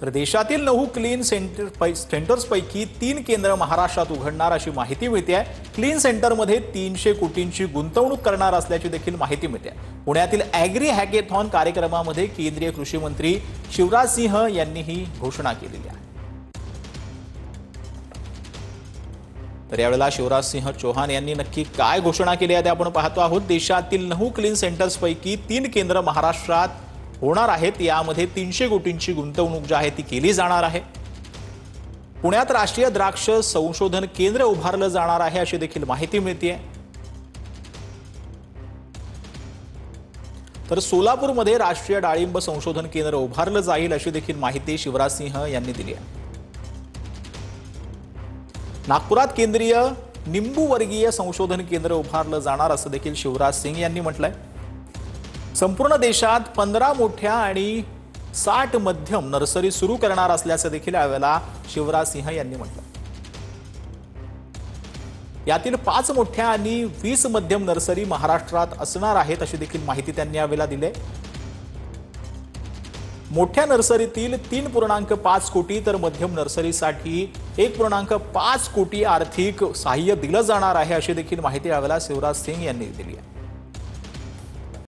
तर देशातील 9 क्लीन सेंटर्सपैकी 3 केंद्र महाराष्ट्रात उघडणार अशी माहिती मिळते आहे। क्लीन सेंटरमध्ये 300 कोटींची गुंतवणूक करणार असल्याची देखील माहिती मिळते आहे। पुण्यातील ॲग्री हॅकेथॉन कार्यक्रमामध्ये केंद्रीय कृषी मंत्री शिवराज सिंह यांनी ही घोषणा केलेली आहे। तर यावेळेला शिवराज सिंह चौहान यांनी नक्की काय घोषणा केली आहे ते आपण पाहतो आहोत। देशातील 9 क्लीन सेंटर्सपैकी 3 केंद्र महाराष्ट्रात होणार आहेत। यामध्ये 300 कोटींची गुंतवणूक जी आहे ती केली जाणार आहे। पुण्यात राष्ट्रीय द्राक्ष संशोधन केंद्र उभारलं जाणार आहे अशी देखील माहिती मिळते। तर सोलापूरमध्ये राष्ट्रीय डाळिंब संशोधन केंद्र उभारलं जाईल अशी देखील माहिती शिवराज सिंह यांनी दिली आहे। नागपुरात केंद्रीय निंबूवर्गीय संशोधन केंद्र उभारलं जाणार असं देखील शिवराज सिंह यांनी म्हटलंय। संपूर्ण देशात 15 मोठ्या आणि 60 मध्यम नर्सरी सुरू करणार असल्याचं देखील यावेळेला शिवराज सिंह यांनी म्हटलं। यातील 5 मोठ्या आणि 20 मध्यम नर्सरी महाराष्ट्रात असणार आहेत अशी देखील माहिती त्यांनी यावेळेला दिली। मोठ्या नर्सरीतील 3.5 कोटी तर मध्यम नर्सरीसाठी 1.5 कोटी आर्थिक सहाय्य दिलं जाणार आहे अशी देखील माहिती यावेळेला शिवराज सिंह यांनी दिली आहे।